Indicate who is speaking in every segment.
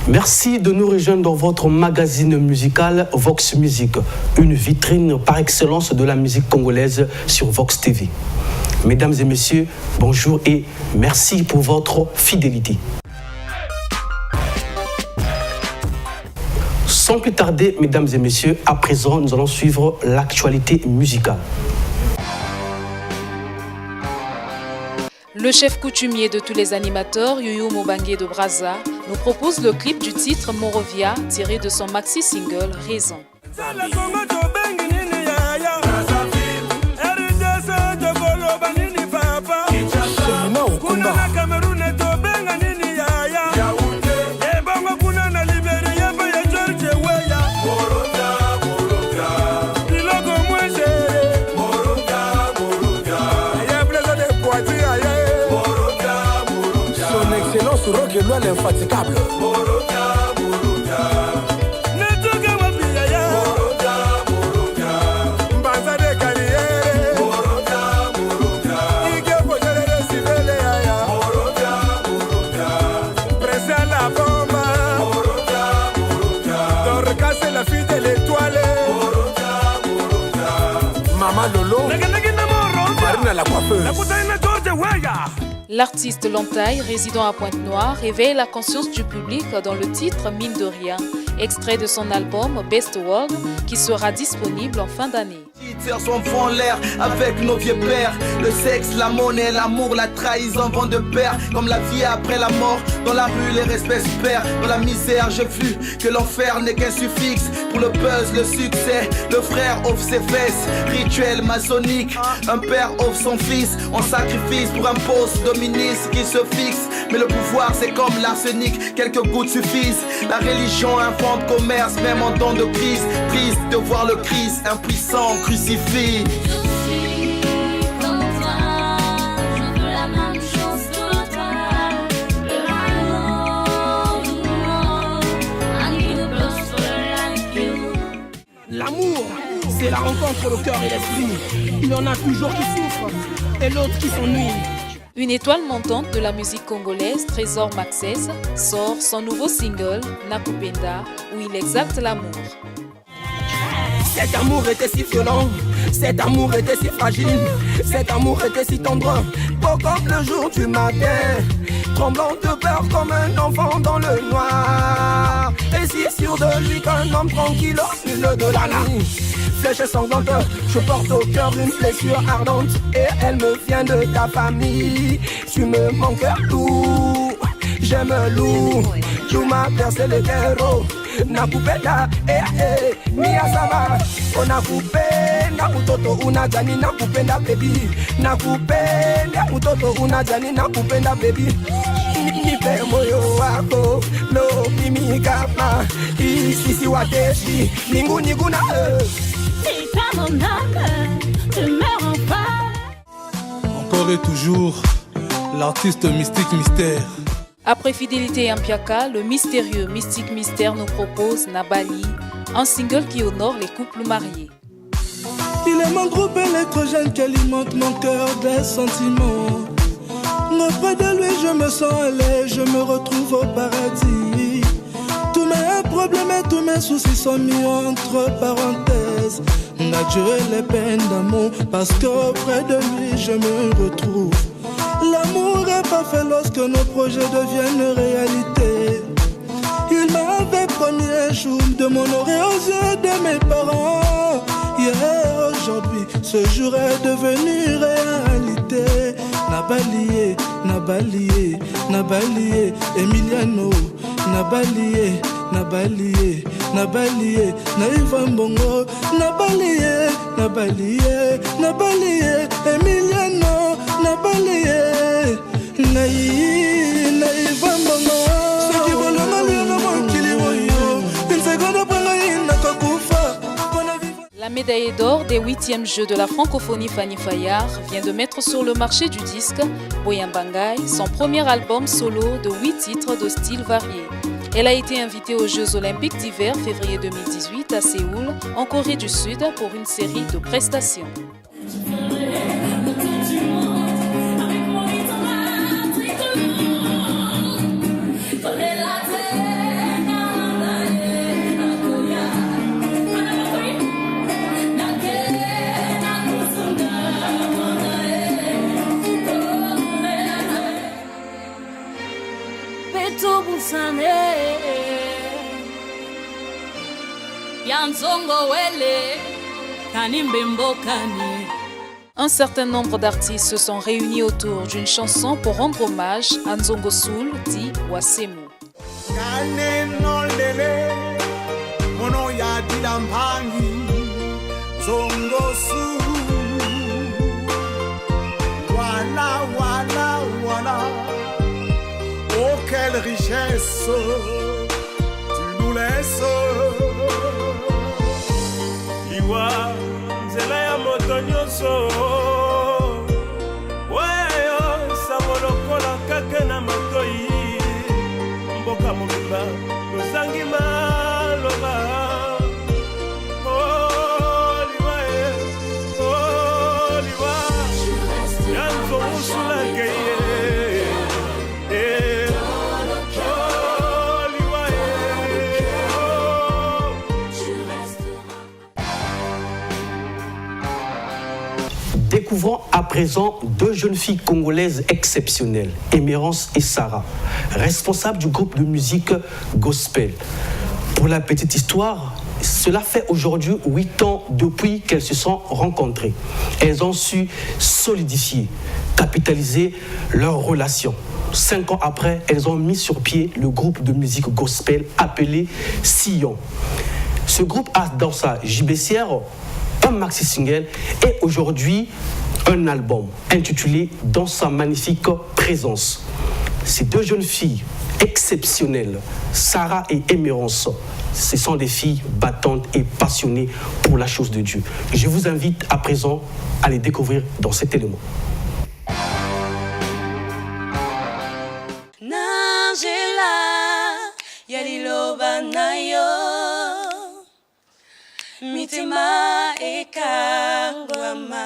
Speaker 1: Merci de nous rejoindre dans votre magazine musical Vox Music, une vitrine par excellence de la musique congolaise sur Vox TV. Mesdames et messieurs, bonjour et merci pour votre fidélité. Sans plus tarder, mesdames et messieurs, à présent, nous allons suivre l'actualité musicale.
Speaker 2: Le chef coutumier de tous les animateurs, Yoyo Mobangue de Brazza, nous propose le clip du titre Morovia, tiré de son maxi-single Raison.
Speaker 3: L'infatigable. Moroga, Moroga. Netuga wapia Moroga, Moroga. Mbaza de carrière. Moroga, Moroga. Ige pojere de sibele ya. Moroga, Moroga. Presse à la bombe. Moroga, Moroga. Dorcas c'est la fille de l'étoile. Moroga, Moroga. Maman Lolo. Marina la coiffeuse. La putain de George Weya.
Speaker 2: L'artiste Lantaille, résident à Pointe-Noire, réveille la conscience du public dans le titre Mine de rien, extrait de son album Best World, qui sera disponible en fin d'année.
Speaker 4: Son fond en l'air avec nos vieux pères. Le sexe, la monnaie, l'amour, la trahison vont de pair. Comme la vie après la mort. Dans la rue, les respects se perdent. Dans la misère, j'ai vu que l'enfer n'est qu'un suffixe. Pour le buzz, le succès, le frère offre ses fesses. Rituel maçonnique, un père offre son fils. On sacrifice pour un poste de ministre qui se fixe. Mais le pouvoir, c'est comme l'arsenic, quelques gouttes suffisent. La religion, un fond de commerce, même en temps de crise. Triste de voir le Christ impuissant crucifié.
Speaker 5: Je suis comme toi, je veux la même chose que toi.
Speaker 3: L'amour, c'est la rencontre entre le cœur et l'esprit. Il y en a toujours qui souffrent et l'autre qui s'ennuie.
Speaker 2: Une étoile montante de la musique congolaise, Trésor Maxès, sort son nouveau single, Nakupenda, où il exalte l'amour.
Speaker 3: Cet amour était si violent, cet amour était si fragile, cet amour était si tendre, beau comme le jour du matin, tremblant de peur comme un enfant dans le noir, et si sûr de lui qu'un homme tranquille au milieu de la nuit. Flèche sanglante, je porte au cœur une blessure ardente, et elle me vient de ta famille. Tu me manques tout, j'aime loup, tu m'as percé le terreau. Nakupenda, miyasama. O nakupenda, utoto unajani nakupenda baby. Nakupenda, utoto unajani nakupenda baby. Nipe moyo wako, lo mimi kama sisi wateshi, mbinguni kuna
Speaker 5: Si pas mon âme, tu me rends pas.
Speaker 6: Encore et toujours, l'artiste mystique mystère.
Speaker 2: Après Fidélité et Ampiaka, le mystérieux Mystique Mystère nous propose Nabali, un single qui honore les couples mariés.
Speaker 7: Il est mon groupe électrogène qui alimente mon cœur des sentiments. Auprès de lui je me sens allé, je me retrouve au paradis. Tous mes problèmes et tous mes soucis sont mis entre parenthèses. Dieu les peines d'amour parce qu'auprès de lui je me retrouve. L'amour est parfait lorsque nos projets deviennent réalité. Il m'avait promis un jour de m'honorer aux yeux de mes parents. Hier, aujourd'hui, ce jour est devenu réalité. Nabalié, Nabalié, Nabalié, Emiliano, Nabalié, Nabalié, Nabalié, Naïva Mbongo, Nabalié, Nabalié, Nabalié, Emiliano, Nabalié, Naïva Mbongo. Ce qui veut le mal, le monde qui l'y voit. Une seconde après, n'a qu'à coufa.
Speaker 2: La médaille d'or des 8e Jeux de la francophonie Fanny Fayard vient de mettre sur le marché du disque Boyambangai, son premier album solo de 8 titres de styles variés. Elle a été invitée aux Jeux Olympiques d'hiver février 2018 à Séoul, en Corée du Sud, pour une série de prestations.
Speaker 5: busane Yanzongo wele Kanimbembo kani.
Speaker 2: Un certain nombre d'artistes se sont réunis autour d'une chanson pour rendre hommage à Nzongo Soul, dit Wasemu.
Speaker 8: Kane no lele Mono ya dilambangi Nzongo Soul Wala wala wala Oh quelle richesse Tu nous laisses Iwa Nzela ya moto nyonso Weyo Samolokola kake na matoi Mboka mobimba Nozangi maloba Oh liwa Oh liwa Yanzo usula keye
Speaker 1: Découvrons à présent deux jeunes filles congolaises exceptionnelles, Émérance et Sarah, responsables du groupe de musique gospel. Pour la petite histoire, cela fait aujourd'hui 8 ans depuis qu'elles se sont rencontrées. Elles ont su solidifier, capitaliser leurs relations. 5 ans après, elles ont mis sur pied le groupe de musique gospel appelé Sillon. Ce groupe a dans sa JBCR un maxi single et aujourd'hui un album intitulé Dans sa magnifique présence. Ces deux jeunes filles exceptionnelles, Sarah et Émérance, ce sont des filles battantes et passionnées pour la chose de Dieu. Je vous invite à présent à les découvrir dans cet élément.
Speaker 9: Mitema ekangwama.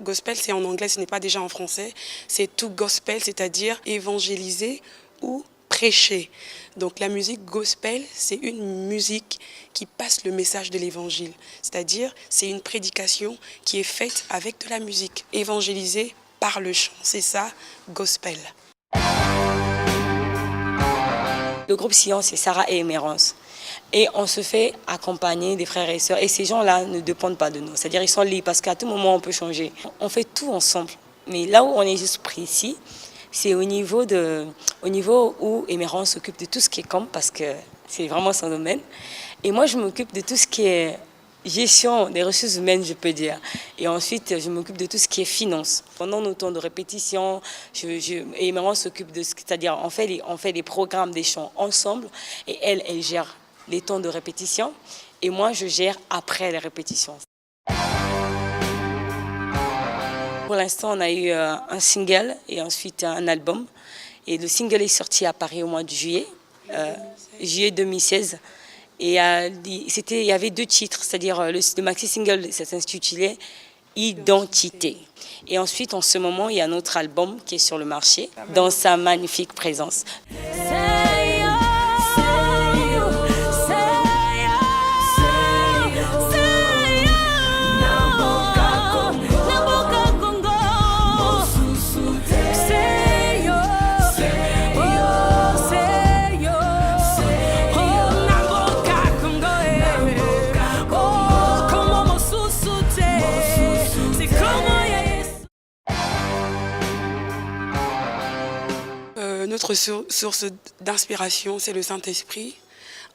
Speaker 9: Gospel, c'est en anglais, ce n'est pas déjà en français. C'est tout gospel, c'est-à-dire évangéliser ou prêcher. Donc la musique gospel, c'est une musique qui passe le message de l'évangile. C'est-à-dire, c'est une prédication qui est faite avec de la musique. Évangéliser par le chant, c'est ça, gospel.
Speaker 10: Le groupe Sillon, c'est Sarah et Émérance. Et on se fait accompagner des frères et sœurs. Et ces gens-là ne dépendent pas de nous. C'est-à-dire qu'ils sont libres parce qu'à tout moment, on peut changer. On fait tout ensemble. Mais là où on est juste précis, c'est au niveau où Émérance s'occupe de tout ce qui est com, parce que c'est vraiment son domaine. Et moi, je m'occupe de tout ce qui est gestion des ressources humaines, je peux dire. Et ensuite, je m'occupe de tout ce qui est finance. Pendant nos temps de répétition, Émérance s'occupe de ce, c'est-à-dire on fait les programmes des chants ensemble, et elle gère les temps de répétition, et moi, je gère après les répétitions. Pour l'instant, on a eu un single et ensuite un album. Et le single est sorti à Paris au mois de juillet 2016. Et il y avait 2 titres, c'est-à-dire le maxi single s'intitulait Identité. Et ensuite, en ce moment, il y a un autre album qui est sur le marché, Dans sa magnifique présence.
Speaker 9: Notre source d'inspiration, c'est le Saint-Esprit.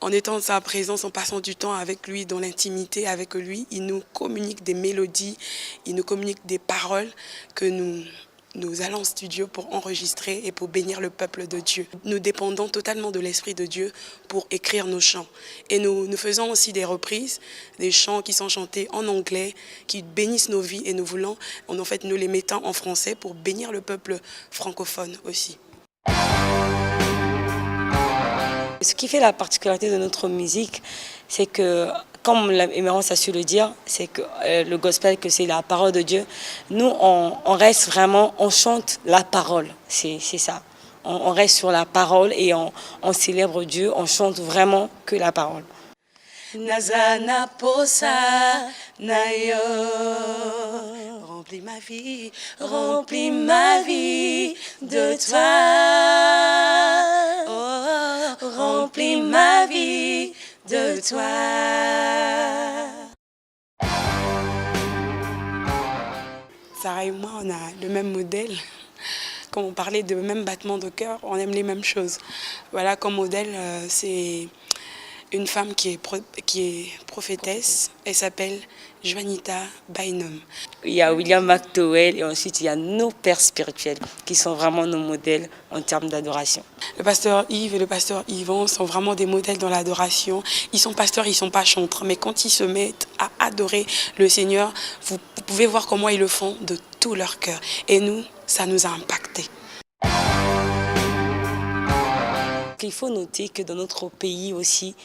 Speaker 9: En étant dans sa présence, en passant du temps avec lui, dans l'intimité avec lui, il nous communique des mélodies, il nous communique des paroles que nous allons en studio pour enregistrer et pour bénir le peuple de Dieu. Nous dépendons totalement de l'Esprit de Dieu pour écrire nos chants. Et nous faisons aussi des reprises, des chants qui sont chantés en anglais, qui bénissent nos vies, et nous les mettons en français pour bénir le peuple francophone aussi.
Speaker 10: Ce qui fait la particularité de notre musique, c'est que, comme Émérance a su le dire, c'est que le gospel, que c'est la parole de Dieu. Nous, on reste vraiment, on chante la parole, c'est ça. On reste sur la parole et on célèbre Dieu, on chante vraiment que la parole.
Speaker 9: Nazana posa nayo, remplis ma vie
Speaker 10: de toi. Oh, remplis ma vie de toi.
Speaker 9: Sarah et moi, on a le même modèle. Comme on parlait de même battement de cœur, on aime les mêmes choses. Voilà, comme modèle, c'est une femme qui est prophétesse. Elle s'appelle Juanita Bynum.
Speaker 10: Il y a William McDowell et ensuite il y a nos pères spirituels qui sont vraiment nos modèles en termes d'adoration.
Speaker 9: Le pasteur Yves et le pasteur Yvan sont vraiment des modèles dans l'adoration. Ils sont pasteurs, ils ne sont pas chantres, mais quand ils se mettent à adorer le Seigneur, vous pouvez voir comment ils le font de tout leur cœur. Et nous, ça nous a impactés.
Speaker 10: Il faut noter que dans notre pays aussi,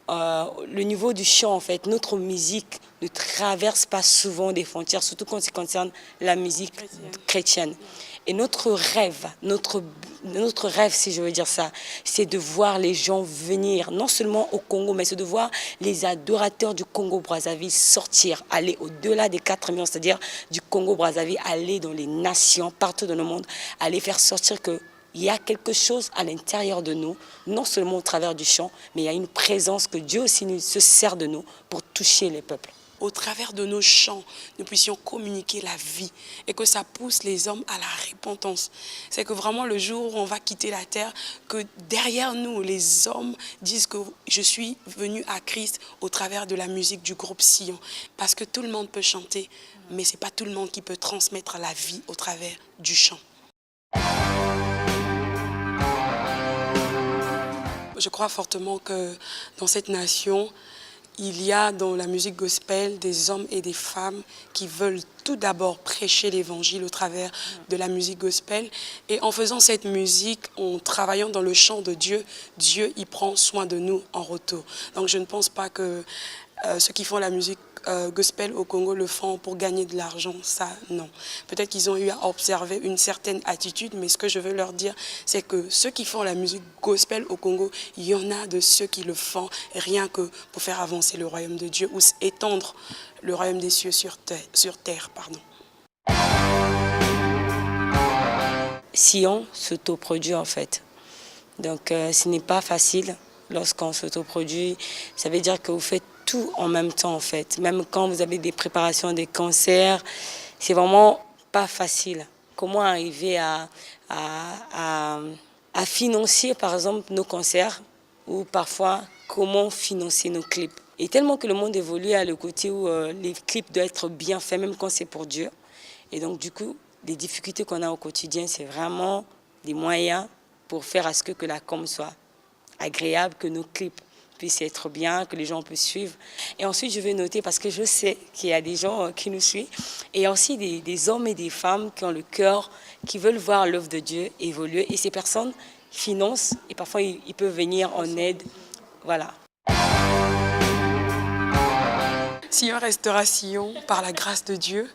Speaker 10: le niveau du chant, en fait, notre musique ne traverse pas souvent des frontières, surtout quand ça concerne la musique chrétienne. Et notre rêve, si je veux dire ça, c'est de voir les gens venir, non seulement au Congo, mais c'est de voir les adorateurs du Congo-Brazzaville sortir, aller au-delà des 4 millions, c'est-à-dire du Congo-Brazzaville, aller dans les nations, partout dans le monde, aller faire sortir que il y a quelque chose à l'intérieur de nous, non seulement au travers du chant, mais il y a une présence que Dieu aussi se sert de nous pour toucher les peuples.
Speaker 9: Au travers de nos chants, nous puissions communiquer la vie et que ça pousse les hommes à la repentance. C'est que vraiment le jour où on va quitter la terre, que derrière nous, les hommes disent que je suis venu à Christ au travers de la musique du groupe Sion. Parce que tout le monde peut chanter, mais ce n'est pas tout le monde qui peut transmettre la vie au travers du chant. Je crois fortement que dans cette nation, il y a dans la musique gospel des hommes et des femmes qui veulent tout d'abord prêcher l'évangile au travers de la musique gospel. Et en faisant cette musique, en travaillant dans le chant de Dieu, Dieu y prend soin de nous en retour. Donc je ne pense pas que ceux qui font la musique gospel au Congo le font pour gagner de l'argent, ça non. Peut-être qu'ils ont eu à observer une certaine attitude, mais ce que je veux leur dire, c'est que ceux qui font la musique gospel au Congo, il y en a de ceux qui le font rien que pour faire avancer le royaume de Dieu ou étendre le royaume des cieux sur terre.
Speaker 10: Sion s'autoproduit en fait. Donc ce n'est pas facile lorsqu'on s'autoproduit. Ça veut dire que vous faites tout en même temps en fait. Même quand vous avez des préparations, des concerts, c'est vraiment pas facile. Comment arriver à financer par exemple nos concerts ou parfois comment financer nos clips. Et tellement que le monde évolue à le côté où les clips doivent être bien faits même quand c'est pour Dieu. Et donc du coup, les difficultés qu'on a au quotidien, c'est vraiment des moyens pour faire à ce que la com soit agréable, que nos clips puissent être bien, que les gens puissent suivre. Et ensuite, je vais noter, parce que je sais qu'il y a des gens qui nous suivent, et il y a aussi des hommes et des femmes qui ont le cœur, qui veulent voir l'œuvre de Dieu évoluer. Et ces personnes financent, et parfois ils peuvent venir en aide. Voilà.
Speaker 9: Sion restera Sion par la grâce de Dieu.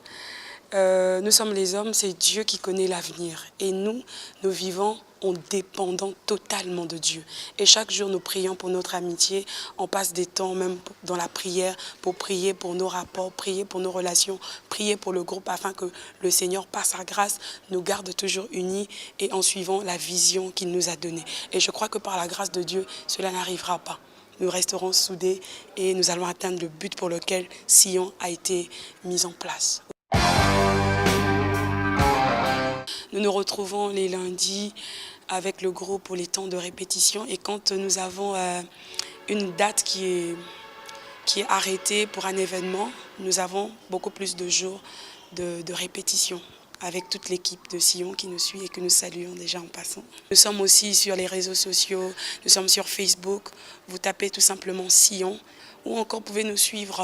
Speaker 9: Nous sommes les hommes, c'est Dieu qui connaît l'avenir. Et nous vivons en dépendant totalement de Dieu. Et chaque jour, nous prions pour notre amitié. On passe des temps même dans la prière pour prier pour nos rapports, prier pour nos relations, prier pour le groupe afin que le Seigneur, par sa grâce, nous garde toujours unis et en suivant la vision qu'il nous a donnée. Et je crois que par la grâce de Dieu, cela n'arrivera pas. Nous resterons soudés et nous allons atteindre le but pour lequel Sion a été mis en place. Nous nous retrouvons les lundis avec le groupe pour les temps de répétition. Et quand nous avons une date qui est arrêtée pour un événement, nous avons beaucoup plus de jours de répétition avec toute l'équipe de Sion qui nous suit et que nous saluons déjà en passant. Nous sommes aussi sur les réseaux sociaux, nous sommes sur Facebook. Vous tapez tout simplement Sion ou encore pouvez nous suivre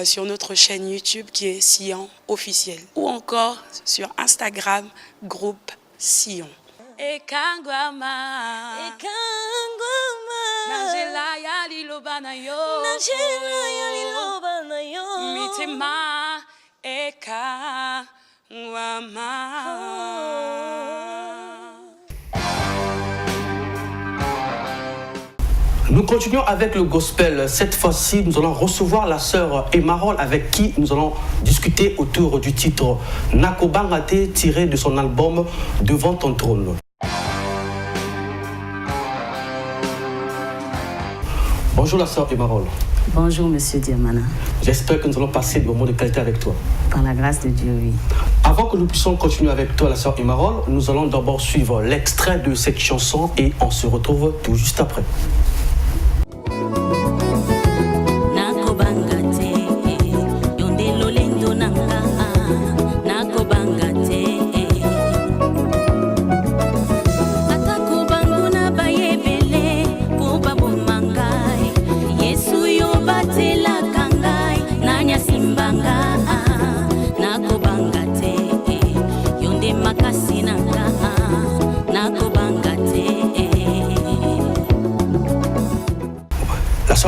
Speaker 9: sur notre chaîne YouTube qui est Sion officiel ou encore sur Instagram, groupe Sion.
Speaker 10: Ekangwama,
Speaker 9: Nangela ya liloba na yo, Mitema ekangwama.
Speaker 1: Nous continuons avec le gospel. Cette fois-ci, nous allons recevoir la sœur Emarol avec qui nous allons discuter autour du titre Nakobangate tiré de son album Devant ton trône. Bonjour la sœur Emarol.
Speaker 11: Bonjour Monsieur Diamana.
Speaker 1: J'espère que nous allons passer des moments de qualité avec toi.
Speaker 11: Par la grâce de Dieu, oui.
Speaker 1: Avant que nous puissions continuer avec toi la sœur Emarol, nous allons d'abord suivre l'extrait de cette chanson et on se retrouve tout juste après.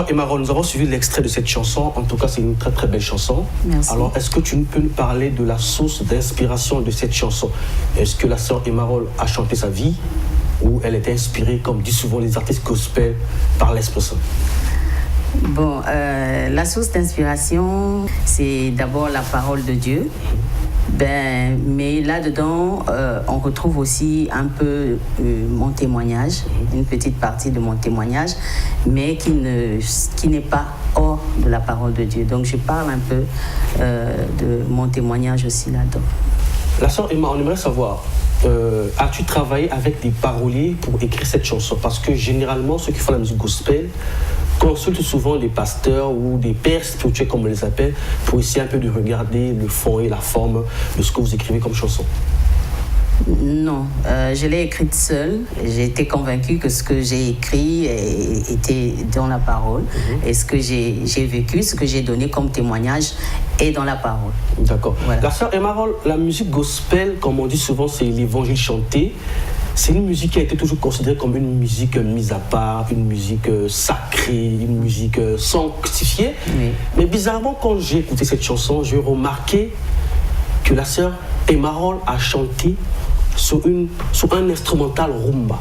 Speaker 1: Emarol, nous avons suivi l'extrait de cette chanson. En tout cas, c'est une très très belle chanson.
Speaker 11: Merci.
Speaker 1: Alors, est-ce que tu peux nous parler de la source d'inspiration de cette chanson? Est-ce que la sœur Emarol a chanté sa vie ou elle était inspirée, comme disent souvent les artistes gospel, par l'Esprit Saint?
Speaker 11: Bon, la source d'inspiration, c'est d'abord la parole de Dieu. Mais là-dedans, on retrouve aussi un peu mon témoignage, une petite partie de mon témoignage, mais qui n'est pas hors de la parole de Dieu. Donc je parle un peu de mon témoignage aussi là-dedans.
Speaker 1: La sœur Emma, on aimerait savoir, as-tu travaillé avec des paroliers pour écrire cette chanson? Parce que généralement, ceux qui font la musique gospel consultent souvent des pasteurs ou des pères spirituels, comme on les appelle, pour essayer un peu de regarder le fond et la forme de ce que vous écrivez comme chanson.
Speaker 11: Non, je l'ai écrite seule. J'ai été convaincue que ce que j'ai écrit était dans la parole. Et ce que j'ai vécu, ce que j'ai donné comme témoignage est dans la parole.
Speaker 1: D'accord.
Speaker 11: Voilà.
Speaker 1: La sœur Emarol, la musique gospel, comme on dit souvent, c'est l'évangile chanté. C'est une musique qui a été toujours considérée comme une musique mise à part, une musique sacrée, une musique sanctifiée.
Speaker 11: Oui.
Speaker 1: Mais bizarrement, quand j'ai écouté cette chanson, j'ai remarqué que la sœur Emarol a chanté sur un instrumental rumba.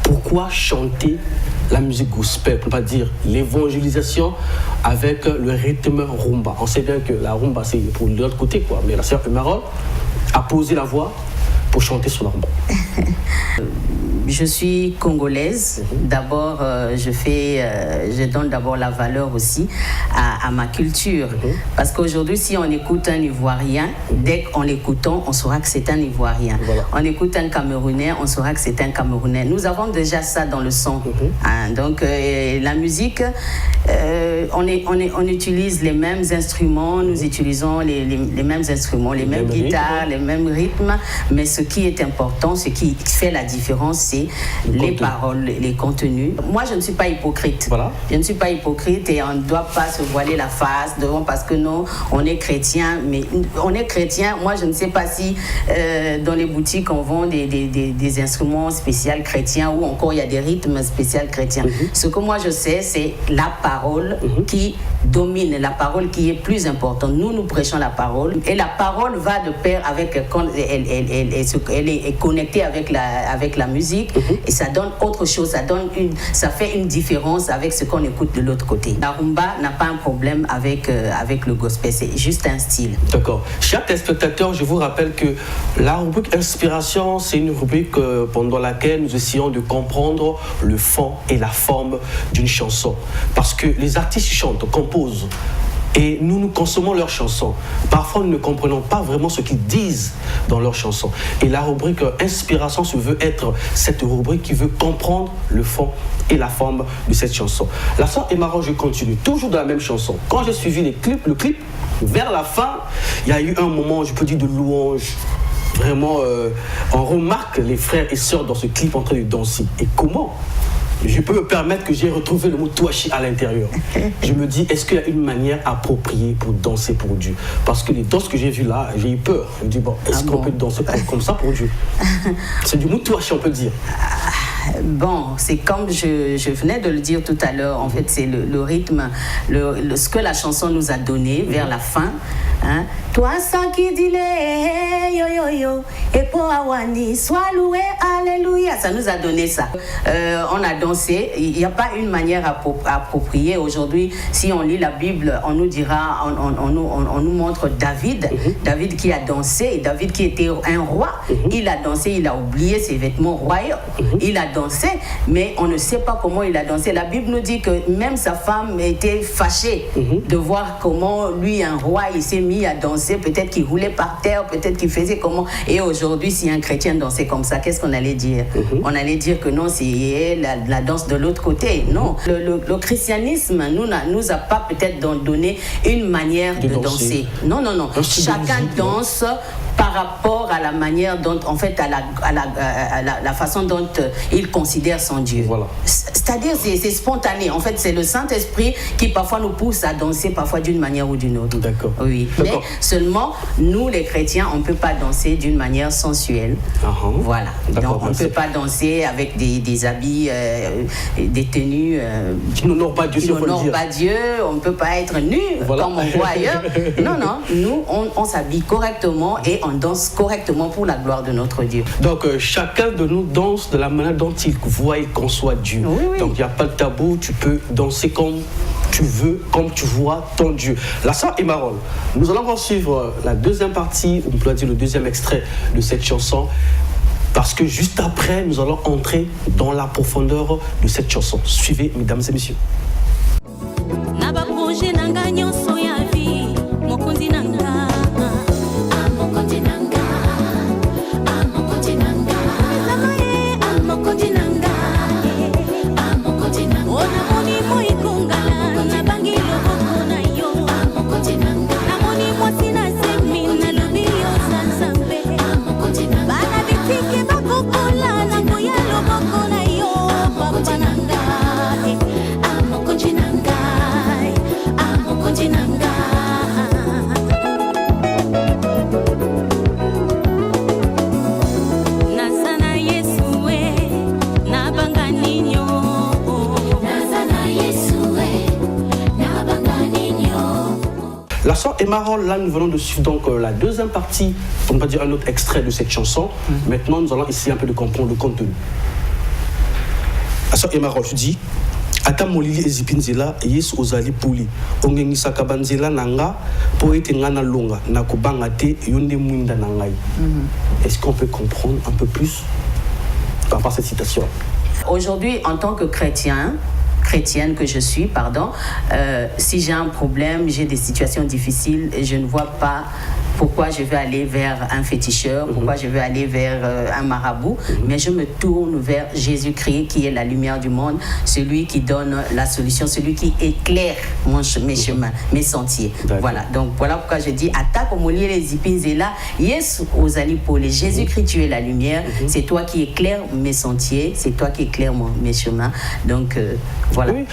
Speaker 1: Pourquoi chanter la musique gospel, pour ne pas dire l'évangélisation, avec le rythme rumba? On sait bien que la rumba, c'est pour l'autre côté, quoi. Mais la sœur Emarol a posé la voix pour chanter sur la rumba.
Speaker 11: Je suis congolaise. D'abord, je donne d'abord la valeur aussi à ma culture. Parce qu'aujourd'hui, si on écoute un Ivoirien, dès qu'en l'écoutant, on saura que c'est un Ivoirien.
Speaker 1: Voilà.
Speaker 11: On écoute un Camerounais, on saura que c'est un Camerounais. Nous avons déjà ça dans le son. Donc, la musique, on utilise les mêmes instruments, nous utilisons les mêmes instruments, les mêmes guitares, les mêmes rythmes. Mais ce qui est important, ce qui fait la différence, c'est les paroles, les contenus. Moi, je ne suis pas hypocrite.
Speaker 1: Voilà.
Speaker 11: Je ne suis pas hypocrite et on ne doit pas se voiler la face devant, parce que non, on est chrétien. Mais on est chrétien. Moi, je ne sais pas si dans les boutiques, on vend des instruments spéciaux chrétiens ou encore il y a des rythmes spéciaux chrétiens. Ce que moi, je sais, c'est la parole qui domine, la parole qui est plus importante. Nous prêchons la parole et la parole va de pair avec, quand elle est connectée avec la musique. Et ça donne autre chose, ça fait une différence avec ce qu'on écoute de l'autre côté. La rumba n'a pas un problème avec le gospel, c'est juste un style.
Speaker 1: D'accord. Chers téléspectateurs, je vous rappelle que la rubrique Inspiration, c'est une rubrique pendant laquelle nous essayons de comprendre le fond et la forme d'une chanson. Parce que les artistes chantent, composent, et nous consommons leurs chansons. Parfois, nous ne comprenons pas vraiment ce qu'ils disent dans leurs chansons. Et la rubrique Inspiration se veut être cette rubrique qui veut comprendre le fond et la forme de cette chanson. La sœur Emarol, je continue, toujours dans la même chanson. Quand j'ai suivi le clip, vers la fin, il y a eu un moment, je peux dire, de louange. Vraiment, on remarque les frères et sœurs dans ce clip en train de danser. Et comment je peux me permettre que j'ai retrouvé le mot touachi à l'intérieur. Je me dis, est-ce qu'il y a une manière appropriée pour danser pour Dieu? Parce que les danses que j'ai vues là, j'ai eu peur. Je me dis, bon, est-ce qu'on peut danser comme ça pour Dieu? C'est du mot touachi, on peut dire.
Speaker 11: Bon, c'est comme je venais de le dire tout à l'heure, en fait, c'est le rythme, ce que la chanson nous a donné vers la fin. Hein? Toi, sans qui dit yo yo yo, et pour Awani, sois loué, alléluia. Ça nous a donné ça. On a dansé. Il n'y a pas une manière appropriée. Aujourd'hui, si on lit la Bible, on nous dira, on nous montre David, David qui a dansé, David qui était un roi. Il a dansé, il a oublié ses vêtements royaux. Il a dansé, mais on ne sait pas comment il a dansé. La Bible nous dit que même sa femme était fâchée de voir comment lui, un roi, il s'est mis à danser. Peut-être qu'il roulait par terre, peut-être qu'il faisait comment. Et aujourd'hui, si un chrétien dansait comme ça, qu'est-ce qu'on allait dire? On allait dire que non, c'est la danse de l'autre côté. Non, le christianisme nous a pas peut-être donné une manière de danser. Non. Chacun danse par rapport à la manière dont, en fait, à la façon dont il considère son Dieu. Voilà. C'est-à-dire, c'est spontané. En fait, c'est le Saint-Esprit qui parfois nous pousse à danser, parfois d'une manière ou d'une autre. D'accord. Oui. Mais seulement, nous, les chrétiens, on ne peut pas danser d'une manière sensuelle. Voilà. Donc, on ne peut pas danser avec des habits, des tenues qui n'honorent pas Dieu. On ne peut pas être nu, comme on voit ailleurs. Non. Nous, on s'habille correctement et on danse correctement pour la gloire de notre Dieu. Donc, chacun de nous danse de la manière dont il voit et conçoit Dieu. Oui. Donc, il n'y a pas de tabou. Tu peux danser comme tu veux, comme tu vois ton Dieu. La sœur Emarol, nous allons encore suivre la deuxième partie, on peut dire le deuxième extrait de cette chanson, parce que juste après, nous allons entrer dans la profondeur de cette chanson. Suivez, mesdames et messieurs. La sœur Emarol, là nous venons de suivre donc la deuxième partie, on va dire un autre extrait de cette chanson. Maintenant nous allons essayer un peu de comprendre le contenu. La sœur Emarol, je dis, ata molili ezipinzela yesu ozali puli ongengisaka banzela nanga po ete ngana longa nakobanga te yonde mwinda nangai. Est-ce qu'on peut comprendre un peu plus par rapport à cette citation? Aujourd'hui, en tant que chrétienne que je suis, si j'ai un problème, j'ai des situations difficiles, je ne vois pas pourquoi je vais aller vers un féticheur, pourquoi je vais aller vers un marabout, mais je me tourne vers Jésus-Christ qui est la lumière du monde, celui qui donne la solution, celui qui éclaire mes chemins, mes sentiers. Voilà, donc voilà pourquoi je dis attaque au molier les épines Yesu ozali poli, Jésus-Christ tu es la lumière, c'est toi qui éclaires mes sentiers, c'est toi qui éclaires mes chemins. Donc voilà.
Speaker 1: Oui,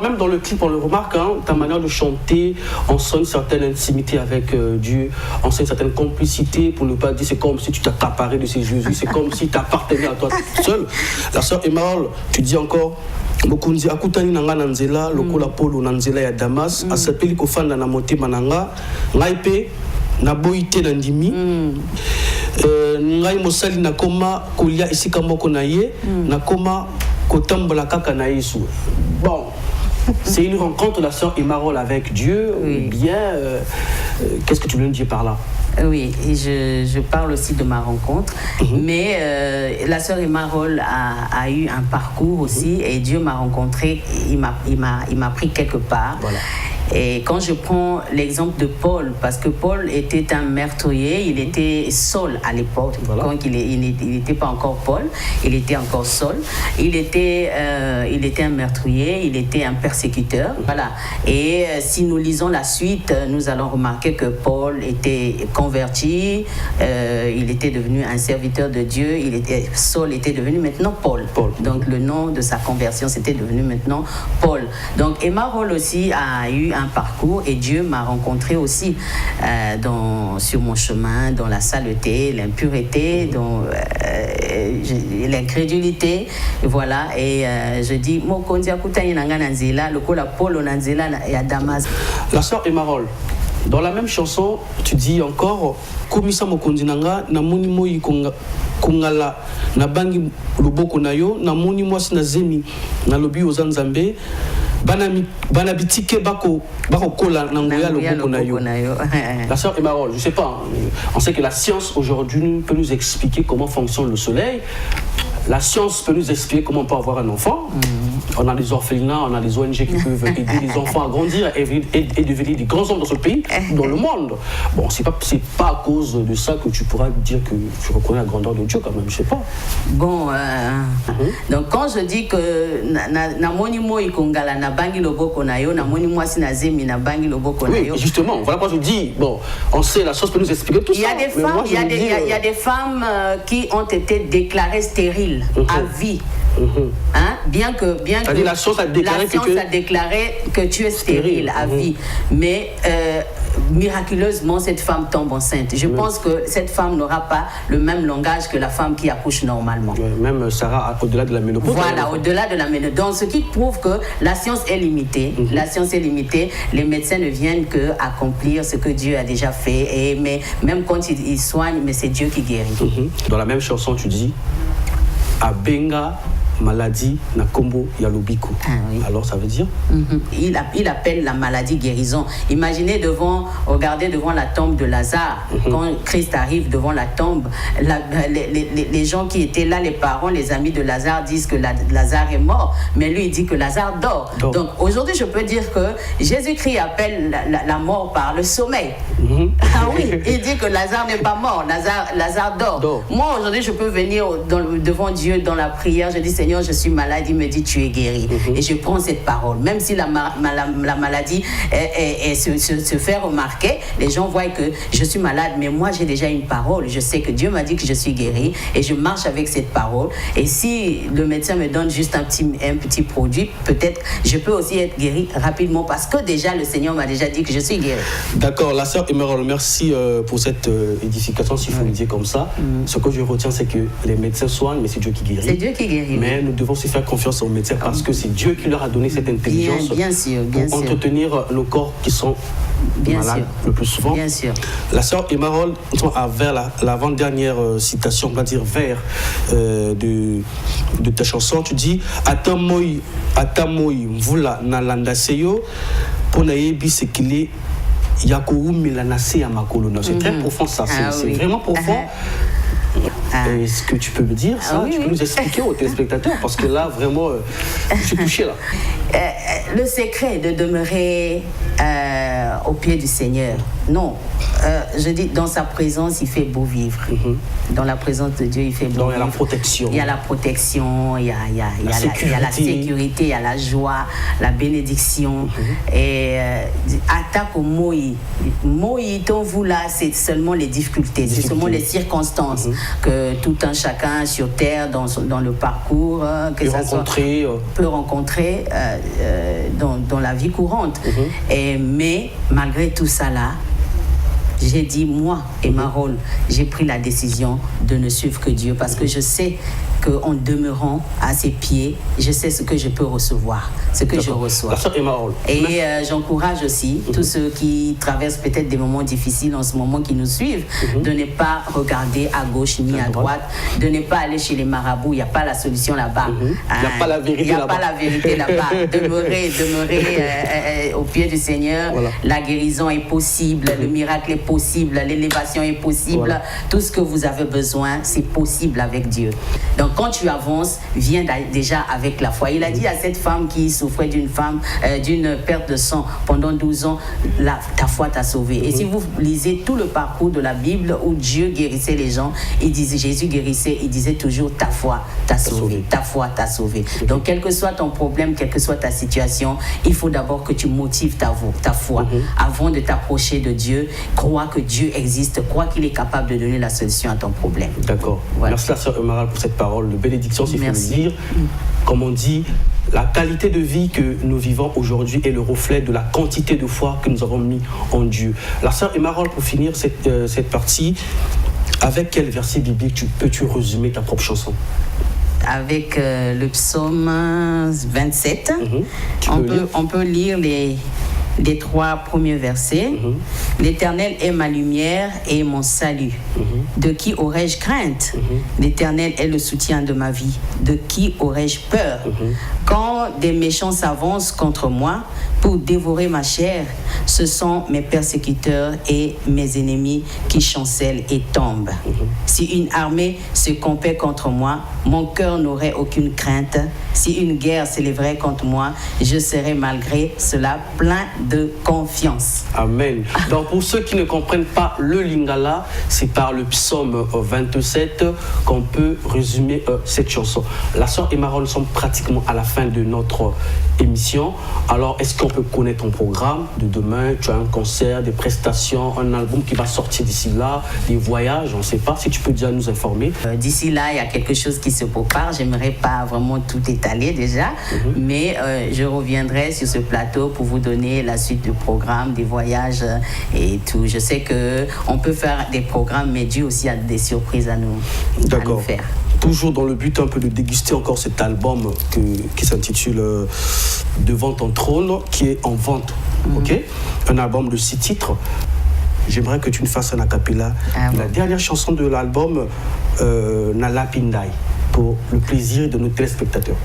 Speaker 1: même dans le clip on le remarque, ta manière de chanter, on sent une certaine intimité avec Dieu. On sait une certaine complicité, pour ne pas dire c'est comme si tu t'accaparais de ces Jésus, c'est comme si tu appartenais à toi seul. La sœur Emarol, tu dis encore Mokunzi akutani nanga nanzela lokola polo nanzela ya Damas asapeli kofanda na motema nanga ngai pe na boite na ndimi ngai mosali nakoma kolia esika moko na ye nakoma kotambola kaka na Yesu. Bon, c'est une rencontre de la sœur Emarol avec Dieu. Bien, qu'est-ce que tu veux nous dire par là?
Speaker 11: Oui, et je parle aussi de ma rencontre, mais la sœur Emarol a eu un parcours aussi, et Dieu m'a rencontré, il m'a pris quelque part. Voilà. Et quand je prends l'exemple de Paul, parce que Paul était un meurtrier, il était Saul à l'époque, donc il n'était pas encore Paul, il était encore Saul, il était un meurtrier, il était un persécuteur, voilà. Et si nous lisons la suite, nous allons remarquer que Paul était converti, il était devenu un serviteur de Dieu, Saul était devenu maintenant Paul. Donc le nom de sa conversion, c'était devenu maintenant Paul. Donc Emarol aussi a eu un parcours et Dieu m'a rencontré aussi sur mon chemin, dans la saleté, l'impureté, l'incrédulité, voilà, et je dis, Mokonzi akutani nanga nanzela, lokola polo nanzela ya Damas.
Speaker 1: La sœur Emarol, dans la même chanson, tu dis encore, Komisa Mokonzi nanga, na moni moi kongala, na bangi loboko na yo, na moni mwasi na zemi, na lobi ozanzambe, bana bitike bako kola nangoya loboko na yo. La sœur Emarol, je sais pas, on sait que la science aujourd'hui peut nous expliquer comment fonctionne le soleil. La science peut nous expliquer comment on peut avoir un enfant. On a des orphelinats, on a des ONG qui peuvent aider les enfants à grandir et devenir des grands hommes dans ce pays, dans le monde. Bon, c'est pas à cause de ça que tu pourras dire que tu reconnais la grandeur de Dieu quand même, je sais pas.
Speaker 11: Bon, donc quand je dis que na moni moi ikongala na bangi loboko na yo, na moni moi si na zemi na bangi loboko na yo.
Speaker 1: Oui, justement, voilà pourquoi je dis, bon, on sait, la science peut nous expliquer tout ça.
Speaker 11: Il y a des femmes qui ont été déclarées stériles à vie. Hein? Bien que
Speaker 1: la science a
Speaker 11: déclaré que tu es stérile à vie, mais miraculeusement cette femme tombe enceinte. Je pense que cette femme n'aura pas le même langage que la femme qui accouche normalement.
Speaker 1: Même Sarah, au-delà de la ménopause.
Speaker 11: Voilà, au-delà de la ménopause. Donc ce qui prouve que la science est limitée. La science est limitée. Les médecins ne viennent que accomplir ce que Dieu a déjà fait. Mais même quand ils soignent, mais c'est Dieu qui guérit.
Speaker 1: Dans la même chanson, tu dis Abenga maladie na kombo ya lobiko. Alors ça veut dire
Speaker 11: il appelle la maladie guérison. Imaginez regardez devant la tombe de Lazare. Quand Christ arrive devant la tombe, les gens qui étaient là, les parents, les amis de Lazare disent que Lazare est mort, mais lui il dit que Lazare dort. Donc aujourd'hui je peux dire que Jésus-Christ appelle la mort par le sommeil. Ah oui, il dit que Lazare n'est pas mort, Lazare dort. Moi aujourd'hui je peux venir devant Dieu dans la prière, je dis Seigneur, je suis malade, il me dit tu es guéri. Et je prends cette parole. Même si la maladie se fait remarquer, les gens voient que je suis malade, mais moi j'ai déjà une parole. Je sais que Dieu m'a dit que je suis guéri et je marche avec cette parole. Et si le médecin me donne juste un petit produit, peut-être je peux aussi être guéri rapidement parce que déjà le Seigneur m'a déjà dit que je suis guéri.
Speaker 1: D'accord, la sœur Emerald, merci pour cette édification, s'il faut le dire comme ça. Ce que je retiens, c'est que les médecins soignent, mais c'est Dieu qui guérit.
Speaker 11: C'est Dieu qui guérit.
Speaker 1: Mais nous devons aussi faire confiance aux médecins parce que c'est Dieu qui leur a donné cette intelligence pour entretenir nos corps qui sont malades le plus souvent.
Speaker 11: Bien sûr.
Speaker 1: La sœur Emarol, vers l'avant-dernière citation, on va dire vers de ta chanson, tu dis Atamoi vula na landa seyo pona yebi sekile yakoum milanase ya makolona. C'est très profond ça, c'est vraiment profond. Est-ce que tu peux me dire ça? Tu peux nous expliquer aux téléspectateurs? Parce que là, vraiment, je suis touché là.
Speaker 11: Le secret de demeurer au pied du Seigneur, non. Je dis, dans sa présence, il fait beau vivre. Dans la présence de Dieu, il fait beau vivre.
Speaker 1: Il y a la protection.
Speaker 11: Il y a la protection, il y a la sécurité, il y a la joie, la bénédiction. Et attaque au Moï, vous là, c'est seulement les difficultés, c'est seulement les circonstances que tout un chacun sur terre, dans le parcours, peut rencontrer dans la vie courante. Mais malgré tout ça là, j'ai dit, moi, Emarol, j'ai pris la décision de ne suivre que Dieu parce que je sais qu'en demeurant à ses pieds, je sais ce que je peux recevoir, ce que je reçois. Et j'encourage aussi tous ceux qui traversent peut-être des moments difficiles en ce moment, qui nous suivent, de ne pas regarder à gauche ni à droite, de ne pas aller chez les marabouts, il n'y a pas la solution là-bas.
Speaker 1: Il n'y a pas la vérité là-bas.
Speaker 11: Il n'y a pas la vérité là-bas. Demeurer au pied du Seigneur, la guérison est possible, le miracle est possible, l'élévation est possible, tout ce que vous avez besoin, c'est possible avec Dieu. Donc quand tu avances, viens déjà avec la foi. Il a dit à cette femme qui souffrait d'une perte de sang pendant 12 ans, ta foi t'a sauvé. Et si vous lisez tout le parcours de la Bible où Dieu guérissait les gens, Jésus guérissait, il disait toujours ta foi t'a sauvé. Ta foi t'a sauvé. Donc quel que soit ton problème, quelle que soit ta situation, il faut d'abord que tu motives ta foi. Avant de t'approcher de Dieu, crois que Dieu existe, crois qu'il est capable de donner la solution à ton problème.
Speaker 1: D'accord. Voilà. Merci la sœur Emarol pour cette parole de bénédiction, s'il faut le dire. Comme on dit, la qualité de vie que nous vivons aujourd'hui est le reflet de la quantité de foi que nous avons mis en Dieu. La sœur Emarol, pour finir cette partie, Avec quel verset biblique peux-tu résumer ta propre chanson?
Speaker 11: Avec le psaume 27, on peut lire les 3 premiers versets. L'Éternel est ma lumière et mon salut. De qui aurais-je crainte? L'Éternel est le soutien de ma vie. De qui aurais-je peur? Quand des méchants s'avancent contre moi pour dévorer ma chair, ce sont mes persécuteurs et mes ennemis qui chancellent et tombent. Si une armée se compait contre moi, mon cœur n'aurait aucune crainte. Si une guerre s'élèverait contre moi, je serais malgré cela plein de confiance.
Speaker 1: Amen. Donc pour ceux qui ne comprennent pas le lingala, c'est par le psaume 27 qu'on peut résumer cette chanson. La sœur et Maron, nous sommes pratiquement à la fin de notre émission. Alors est-ce qu'on peut connaître ton programme de demain? Tu as un concert, des prestations, un album qui va sortir d'ici là, des voyages, on ne sait pas. Si tu peux déjà nous informer.
Speaker 11: D'ici là, il y a quelque chose qui se prépare. J'aimerais pas vraiment tout étaler déjà, mais je reviendrai sur ce plateau pour vous donner la suite du programme, des voyages et tout. Je sais qu'on peut faire des programmes, mais Dieu aussi a des surprises à nous faire.
Speaker 1: Toujours dans le but un peu de déguster encore cet album qui s'intitule Devant ton trône, qui est en vente. Un album de 6 titres. J'aimerais que tu nous fasses un a cappella. La dernière chanson de l'album, Nala Pindai, pour le plaisir de nos téléspectateurs.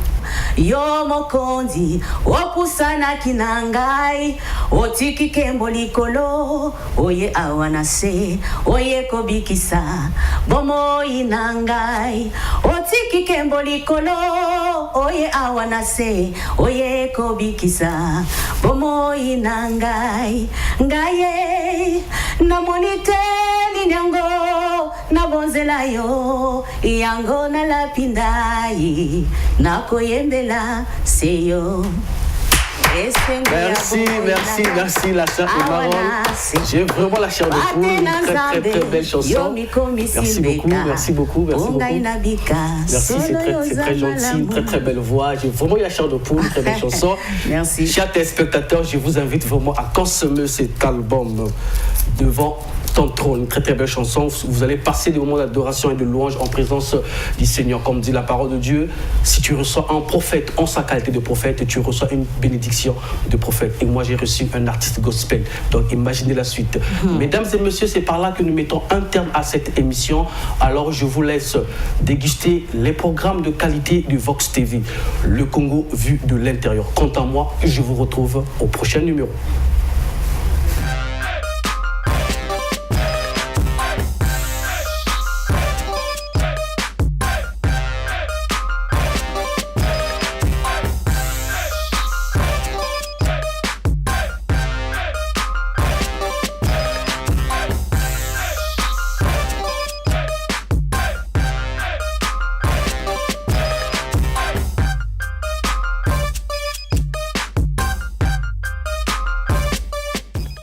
Speaker 11: Yo mokonzi opusana kinangai otiki kembo likolo oye awanase oye kobikisa bomo inangai otiki kembo likolo oye awanase oye kobikisa bomo inangai ngaye namonite ninyango nabonzela yo yango nalapindai nakoyembela seyo.
Speaker 1: Merci la sœur et Maron. J'ai vraiment la chair de poule, une très belle chanson. Merci beaucoup. Merci, c'est très gentil, une très belle voix. J'ai vraiment eu la chair de poule, une très belle chanson.
Speaker 11: Merci.
Speaker 1: Chers téléspectateurs, je vous invite vraiment à consommer cet album Devant ton trône, une très belle chanson. Vous allez passer des moments d'adoration et de louange en présence du Seigneur. Comme dit la parole de Dieu, si tu reçois un prophète en sa qualité de prophète, tu reçois une bénédiction de prophète. Et moi, j'ai reçu un artiste gospel. Donc, imaginez la suite. Mesdames et messieurs, c'est par là que nous mettons un terme à cette émission. Alors, je vous laisse déguster les programmes de qualité du Vox TV. Le Congo vu de l'intérieur. Quant à moi, je vous retrouve au prochain numéro.